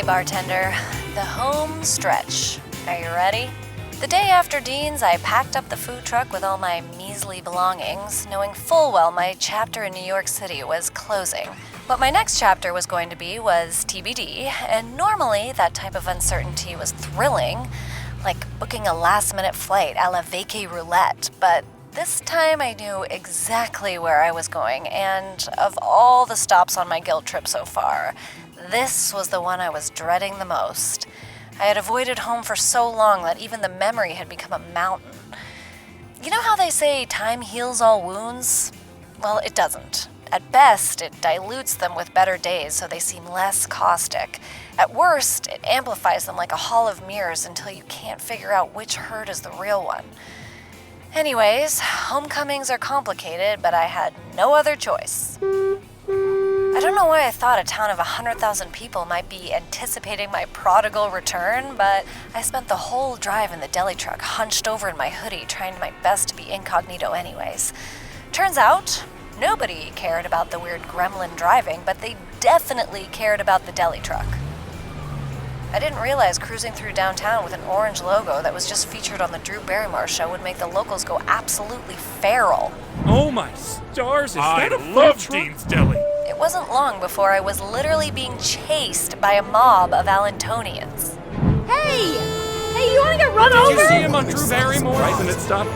bartender. The home stretch. Are you ready? The day after Dean's, I packed up the food truck with all my measly belongings, knowing full well my chapter in New York City was closing. What my next chapter was going to be was TBD, and normally that type of uncertainty was thrilling, like booking a last-minute flight a la Vacay Roulette, but this time I knew exactly where I was going, and of all the stops on my guilt trip so far, this was the one I was dreading the most. I had avoided home for so long that even the memory had become a mountain. You know how they say time heals all wounds? Well, it doesn't. At best, it dilutes them with better days so they seem less caustic. At worst, it amplifies them like a hall of mirrors until you can't figure out which hurt is the real one. Anyways, homecomings are complicated, but I had no other choice. I don't know why I thought a town of 100,000 people might be anticipating my prodigal return, but I spent the whole drive in the deli truck hunched over in my hoodie trying my best to be incognito anyways. Turns out, nobody cared about the weird gremlin driving, but they definitely cared about the deli truck. I didn't realize cruising through downtown with an orange logo that was just featured on the Drew Barrymore show would make the locals go absolutely feral. Oh my stars, is that a food love truck? Dean's Deli. It wasn't long before I was literally being chased by a mob of Allentonians. Hey! Hey, you wanna get run Did over? you see him on Drew Barrymore? Right, and it stopped.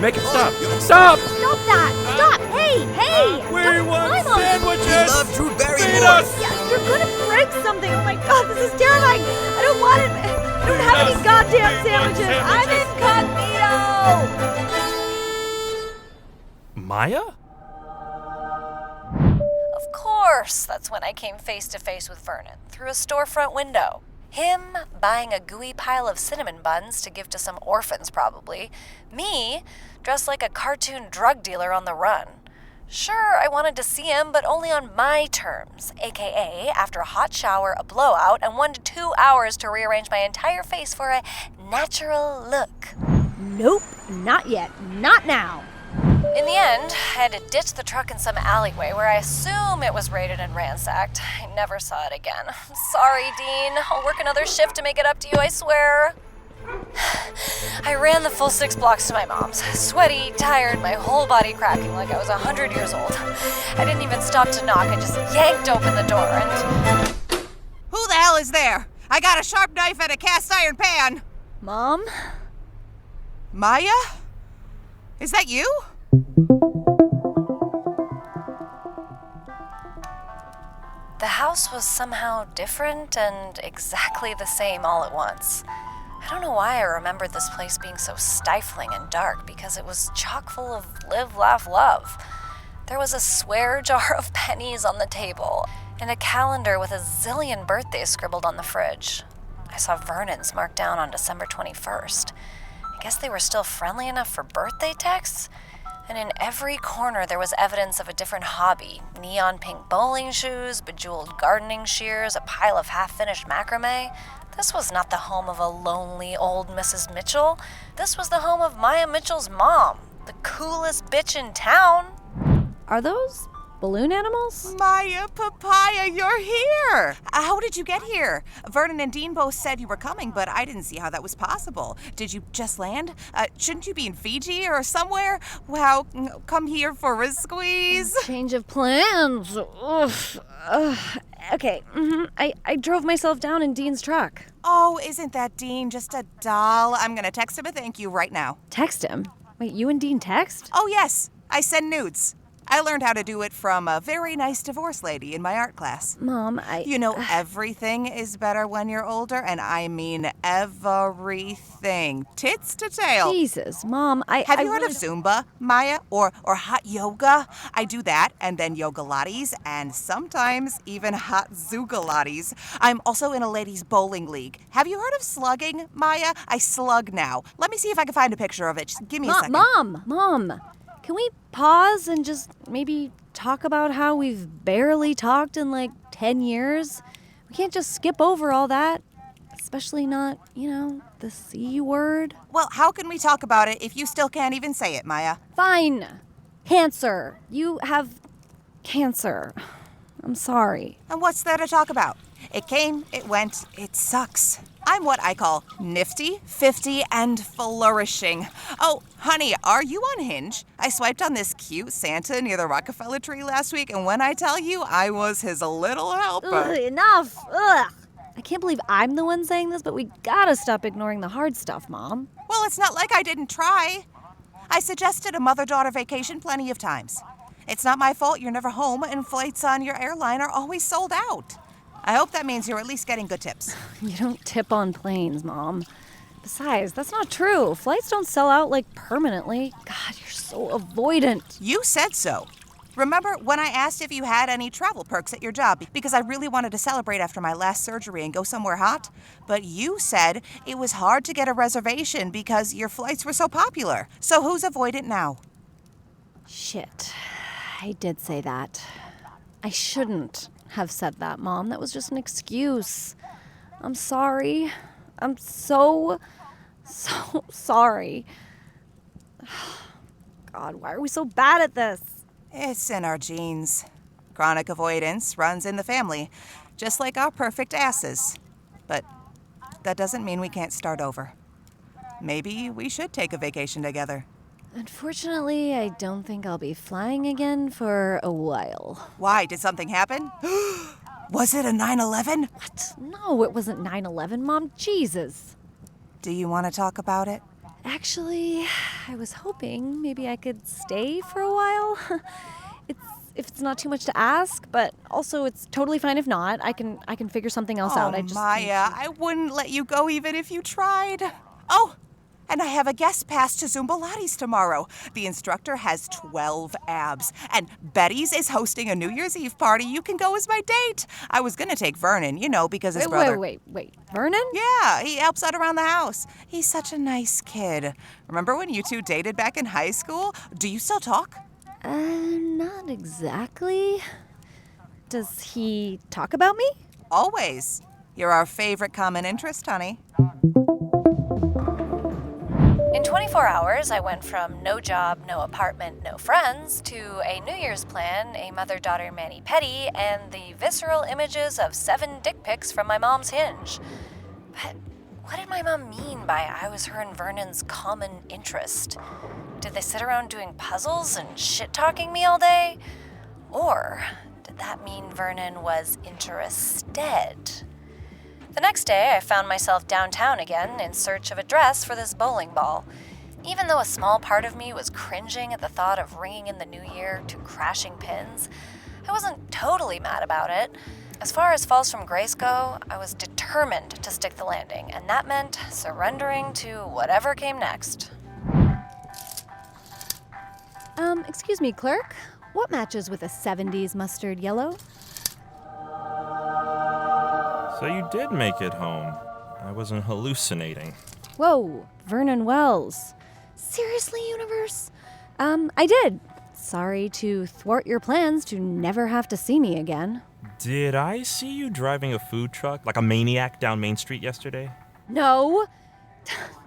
Make it stop. Stop! Stop that! Stop! Hey! Hey! We Don't want climb on me. sandwiches! Love Drew Feed Barrymore. us! Yeah, you're gonna break something! Oh my god, this is terrifying! I don't want it! I don't have any goddamn sandwiches! I'm incognito! Maya? Of course, that's when I came face to face with Vernon, through a storefront window. Him buying a gooey pile of cinnamon buns to give to some orphans, probably. Me, dressed like a cartoon drug dealer on the run. Sure, I wanted to see him, but only on my terms, aka after a hot shower, a blowout, and 1 to 2 hours to rearrange my entire face for a natural look. Nope, not yet. Not now. In the end, I had to ditch the truck in some alleyway where I assume it was raided and ransacked. I never saw it again. Sorry, Dean. I'll work another shift to make it up to you, I swear. I ran the full 6 blocks to my mom's, sweaty, tired, my whole body cracking like I was 100 years old. I didn't even stop to knock. I just yanked open the door and... Who the hell is there? I got a sharp knife and a cast iron pan. Mom? Maya? Is that you? The house was somehow different and exactly the same all at once. I don't know why I remembered this place being so stifling and dark, because it was chock full of live, laugh, love. There was a swear jar of pennies on the table, and a calendar with a zillion birthdays scribbled on the fridge. I saw Vernon's marked down on December 21st. I guess they were still friendly enough for birthday texts? And in every corner there was evidence of a different hobby. Neon pink bowling shoes, bejeweled gardening shears, a pile of half-finished macrame. This was not the home of a lonely old Mrs. Mitchell. This was the home of Maya Mitchell's mom, the coolest bitch in town. Are those balloon animals? Maya Papaya, you're here. How did you get here? Vernon and Dean both said you were coming, but I didn't see how that was possible. Did you just land? Shouldn't you be in Fiji or somewhere? Wow, come here for a squeeze. Change of plans. Oof. Okay, I drove myself down in Dean's truck. Oh, isn't that Dean just a doll? I'm gonna text him a thank you right now. Text him? Wait, you and Dean text? Oh, yes, I send nudes. I learned how to do it from a very nice divorce lady in my art class. Mom, You know, everything is better when you're older, and I mean everything. Tits to tail. Jesus, Mom, Have you heard of Zumba, Maya, or hot yoga? I do that, and then yoga lattes, and sometimes even hot Zougalattes. I'm also in a ladies' bowling league. Have you heard of slugging, Maya? I slug now. Let me see if I can find a picture of it. Just give me a second. Mom, can we pause and just maybe talk about how we've barely talked in like 10 years? We can't just skip over all that, especially not, the C word. Well, how can we talk about it if you still can't even say it, Maya? Fine. Cancer. You have cancer. I'm sorry. And what's there to talk about? It came, it went, it sucks. I'm what I call nifty, 50, and flourishing. Oh, honey, are you on Hinge? I swiped on this cute Santa near the Rockefeller tree last week, and when I tell you, I was his little helper. Ugh, enough! Ugh! I can't believe I'm the one saying this, but we gotta stop ignoring the hard stuff, Mom. Well, it's not like I didn't try. I suggested a mother-daughter vacation plenty of times. It's not my fault you're never home and flights on your airline are always sold out. I hope that means you're at least getting good tips. You don't tip on planes, Mom. Besides, that's not true. Flights don't sell out, like, permanently. God, you're so avoidant. You said so. Remember when I asked if you had any travel perks at your job because I really wanted to celebrate after my last surgery and go somewhere hot? But you said it was hard to get a reservation because your flights were so popular. So who's avoidant now? Shit. I did say that. I shouldn't have said that, Mom. That was just an excuse. I'm sorry. I'm so sorry. God, why are we so bad at this? It's in our genes. Chronic avoidance runs in the family, just like our perfect asses. But that doesn't mean we can't start over. Maybe we should take a vacation together. Unfortunately, I don't think I'll be flying again for a while. Why? Did something happen? Was it a 9/11? What? No, it wasn't 9/11, Mom. Jesus. Do you want to talk about it? Actually, I was hoping maybe I could stay for a while. If it's not too much to ask, but also it's totally fine if not. I can figure something else out. Oh, Maya, I wouldn't let you go even if you tried. Oh, and I have a guest pass to Zumbalatis tomorrow. The instructor has 12 abs, and Betty's is hosting a New Year's Eve party. You can go as my date. I was gonna take Vernon, because his brother. Wait. Vernon? Yeah, he helps out around the house. He's such a nice kid. Remember when you two dated back in high school? Do you still talk? Not exactly. Does he talk about me? Always. You're our favorite common interest, honey. In 24 hours, I went from no job, no apartment, no friends, to a New Year's plan, a mother-daughter mani-pedi, and the visceral images of 7 dick pics from my mom's Hinge. But what did my mom mean by I was her and Vernon's common interest? Did they sit around doing puzzles and shit-talking me all day? Or did that mean Vernon was interested? The next day, I found myself downtown again in search of a dress for this bowling ball. Even though a small part of me was cringing at the thought of ringing in the new year to crashing pins, I wasn't totally mad about it. As far as Falls from Grace go, I was determined to stick the landing, and that meant surrendering to whatever came next. Excuse me, clerk. What matches with a 70s mustard yellow? So you did make it home. I wasn't hallucinating. Whoa, Vernon Wells. Seriously, universe? I did. Sorry to thwart your plans to never have to see me again. Did I see you driving a food truck like a maniac down Main Street yesterday? No.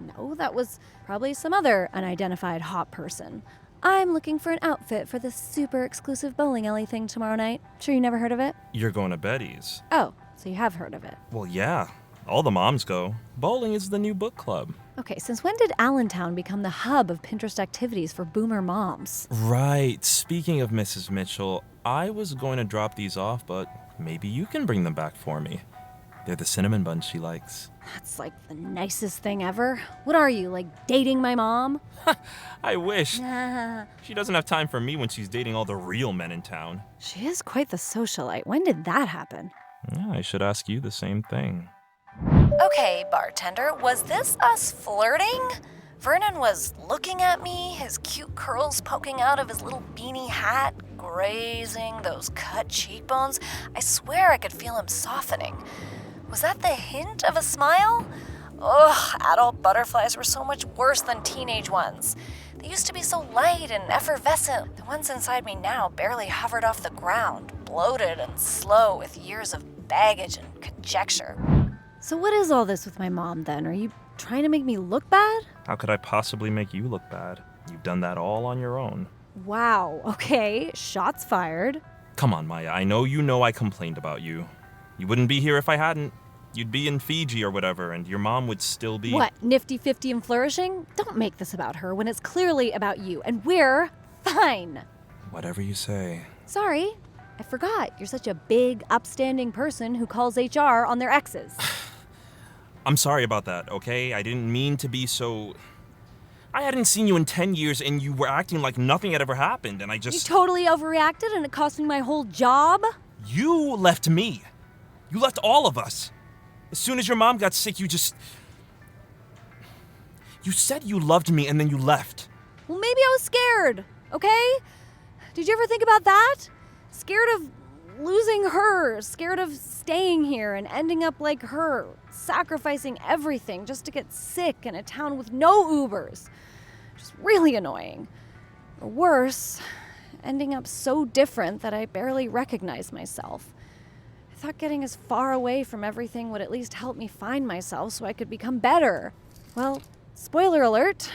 No, that was probably some other unidentified hot person. I'm looking for an outfit for this super exclusive bowling alley thing tomorrow night. Sure you never heard of it? You're going to Betty's. Oh, so you have heard of it. Well, yeah. All the moms go. Bowling is the new book club. Okay, since when did Allentown become the hub of Pinterest activities for boomer moms? Right. Speaking of Mrs. Mitchell, I was going to drop these off, but maybe you can bring them back for me. They're the cinnamon buns she likes. That's like the nicest thing ever. What are you, like dating my mom? I wish. She doesn't have time for me when she's dating all the real men in town. She is quite the socialite. When did that happen? Yeah, I should ask you the same thing. Okay, bartender, was this us flirting? Vernon was looking at me, his cute curls poking out of his little beanie hat, grazing those cut cheekbones. I swear I could feel him softening. Was that the hint of a smile? Ugh, adult butterflies were so much worse than teenage ones. They used to be so light and effervescent. The ones inside me now barely hovered off the ground, bloated and slow with years of baggage and conjecture. So what is all this with my mom then? Are you trying to make me look bad? How could I possibly make you look bad? You've done that all on your own. Wow, okay, shots fired. Come on, Maya. I know I complained about you. You wouldn't be here if I hadn't. You'd be in Fiji or whatever, and your mom would still be... What, nifty-50 and flourishing? Don't make this about her when it's clearly about you, and we're fine. Whatever you say. Sorry, I forgot. You're such a big, upstanding person who calls HR on their exes. I'm sorry about that, okay? I didn't mean to be so... I hadn't seen you in 10 years, and you were acting like nothing had ever happened, and I You just... totally overreacted and it cost me my whole job? You left me. You left all of us. As soon as your mom got sick, you just... You said you loved me, and then you left. Well, maybe I was scared, okay? Did you ever think about that? Scared of losing her, scared of staying here and ending up like her, sacrificing everything just to get sick in a town with no Ubers. Just really annoying. Or worse, ending up so different that I barely recognize myself. I thought getting as far away from everything would at least help me find myself so I could become better. Well, spoiler alert,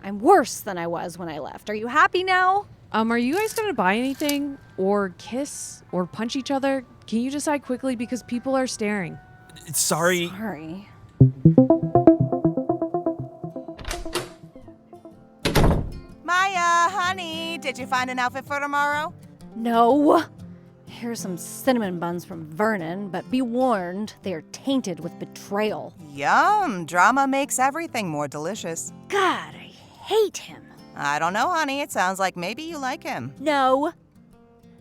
I'm worse than I was when I left. Are you happy now? Are you guys gonna buy anything? Or kiss? Or punch each other? Can you decide quickly because people are staring? Sorry. Sorry. Maya, honey, did you find an outfit for tomorrow? No. Here's some cinnamon buns from Vernon, but be warned, they are tainted with betrayal. Yum, drama makes everything more delicious. God, I hate him. I don't know, honey. It sounds like maybe you like him. No.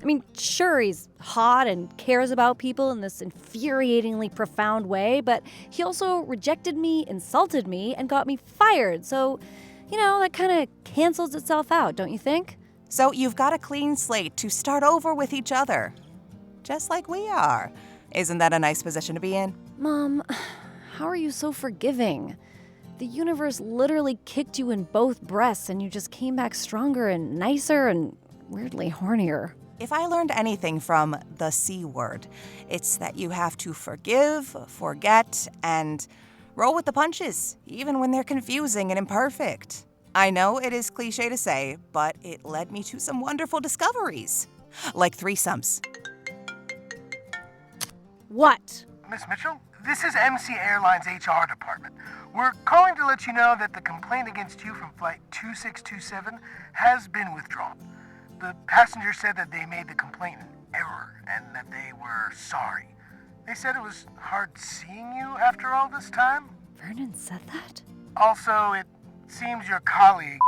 I mean, sure, he's hot and cares about people in this infuriatingly profound way, but he also rejected me, insulted me, and got me fired. So, that kind of cancels itself out, don't you think? So you've got a clean slate to start over with each other. Just like we are. Isn't that a nice position to be in? Mom, how are you so forgiving? The universe literally kicked you in both breasts and you just came back stronger and nicer and weirdly hornier. If I learned anything from the C word, it's that you have to forgive, forget, and roll with the punches, even when they're confusing and imperfect. I know it is cliche to say, but it led me to some wonderful discoveries, like threesomes. What? Miss Mitchell, this is MC Airlines HR department. We're calling to let you know that the complaint against you from flight 2627 has been withdrawn. The passenger said that they made the complaint in error and that they were sorry. They said it was hard seeing you after all this time. Vernon said that? Also, it seems your colleague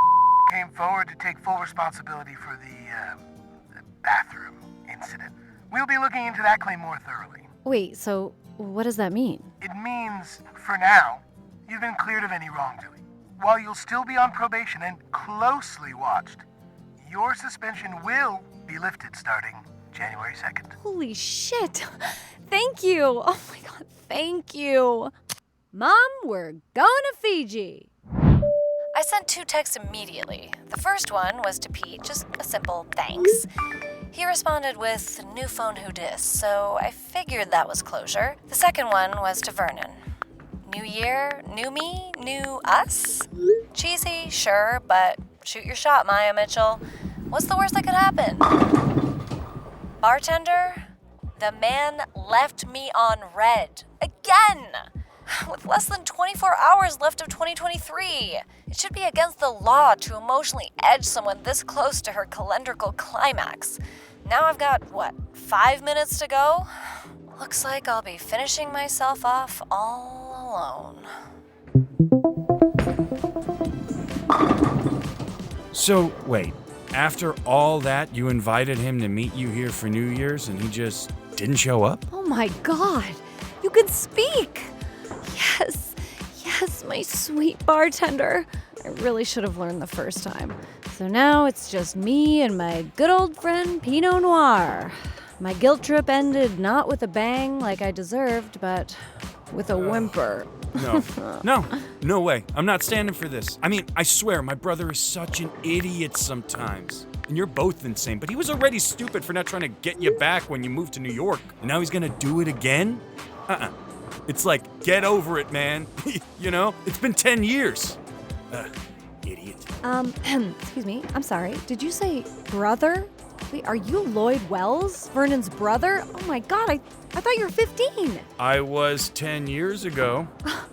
came forward to take full responsibility for the bathroom incident. We'll be looking into that claim more thoroughly. Wait, so what does that mean? It means, for now, you've been cleared of any wrongdoing. While you'll still be on probation and closely watched, your suspension will be lifted starting January 2nd. Holy shit! Thank you! Oh my god, thank you! Mom, we're going to Fiji! I sent 2 texts immediately. The first one was to Pete, just a simple thanks. He responded with new phone who dis, so I figured that was closure. The second one was to Vernon. New year, new me, new us? Cheesy, sure, but shoot your shot, Maya Mitchell. What's the worst that could happen? Bartender? The man left me on red. Again! With less than 24 hours left of 2023. It should be against the law to emotionally edge someone this close to her calendrical climax. Now I've got, 5 minutes to go? Looks like I'll be finishing myself off all alone. So, wait. After all that, you invited him to meet you here for New Year's and he just didn't show up? Oh my god! You can speak! Yes, my sweet bartender. I really should have learned the first time. So now it's just me and my good old friend Pinot Noir. My guilt trip ended not with a bang like I deserved, but with a whimper. No way. I'm not standing for this. I mean, I swear, my brother is such an idiot sometimes. And you're both insane, but he was already stupid for not trying to get you back when you moved to New York. And now he's gonna do it again? It's like, get over it, man. It's been 10 years. Idiot. Excuse me, I'm sorry. Did you say brother? Wait, are you Lloyd Wells, Vernon's brother? Oh my god, I thought you were 15. I was 10 years ago.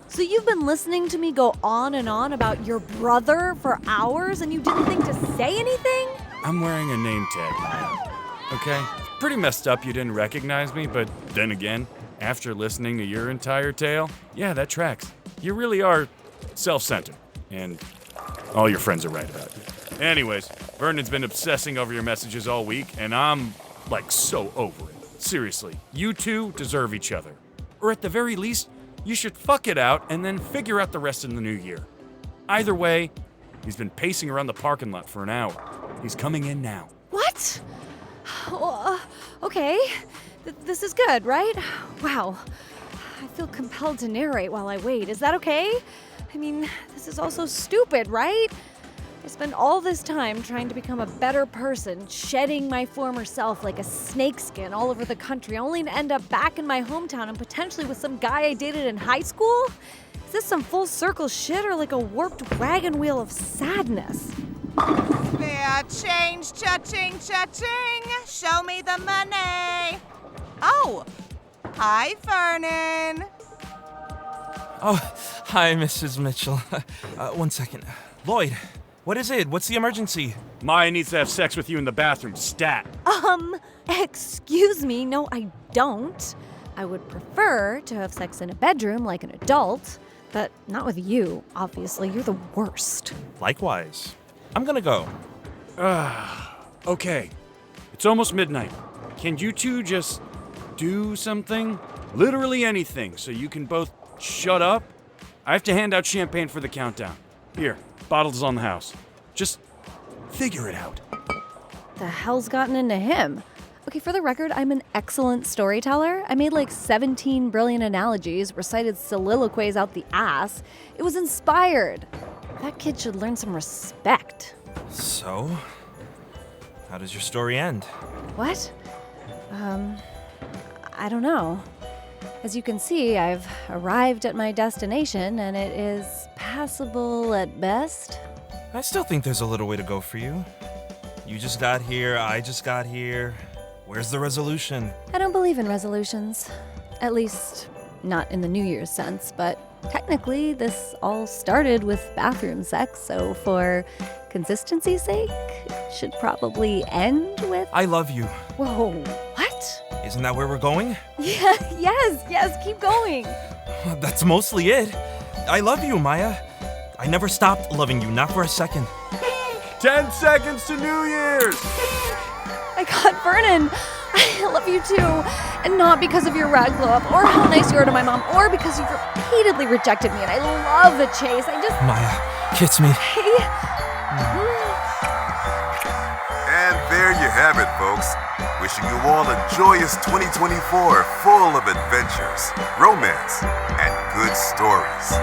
So you've been listening to me go on and on about your brother for hours and you didn't think to say anything? I'm wearing a name tag. Okay? Pretty messed up you didn't recognize me, but then again, after listening to your entire tale, yeah, that tracks. You really are self-centered, and all your friends are right about you. Anyways, Vernon's been obsessing over your messages all week, and I'm, like, so over it. Seriously, you two deserve each other. Or at the very least, you should fuck it out and then figure out the rest in the new year. Either way, he's been pacing around the parking lot for an hour. He's coming in now. What? Okay. This is good, right? Wow. I feel compelled to narrate while I wait. Is that okay? I mean, this is all so stupid, right? I spend all this time trying to become a better person, shedding my former self like a snakeskin all over the country, only to end up back in my hometown and potentially with some guy I dated in high school? Is this some full circle shit or like a warped wagon wheel of sadness? Spare change, cha-ching, cha-ching. Show me the money. Oh, hi, Vernon. Oh, hi, Mrs. Mitchell. One second. Lloyd, what is it? What's the emergency? Maya needs to have sex with you in the bathroom, stat. Excuse me, no, I don't. I would prefer to have sex in a bedroom like an adult, but not with you, obviously. You're the worst. Likewise. I'm gonna go. Okay. It's almost midnight. Can you two just do something? Literally anything, so you can both shut up? I have to hand out champagne for the countdown. Here, bottles on the house. Just figure it out. The hell's gotten into him? Okay, for the record, I'm an excellent storyteller. I made like 17 brilliant analogies, recited soliloquies out the ass. It was inspired. That kid should learn some respect. So, how does your story end? What? I don't know. As you can see, I've arrived at my destination and it is passable at best. I still think there's a little way to go for you. You just got here, I just got here. Where's the resolution? I don't believe in resolutions. At least, not in the New Year's sense, but technically, this all started with bathroom sex, so for consistency's sake, it should probably end with. I love you. Whoa, what? Isn't that where we're going? Yeah, yes, keep going. That's mostly it. I love you, Maya. I never stopped loving you, not for a second. 10 seconds to New Year's! My God, Vernon, I love you too. And not because of your rag blow up, or how nice you are to my mom, or because you've repeatedly rejected me, and I love the chase. I just. Maya, kiss me. Hey. And there you have it, folks. Wishing you all a joyous 2024 full of adventures, romance, and good stories.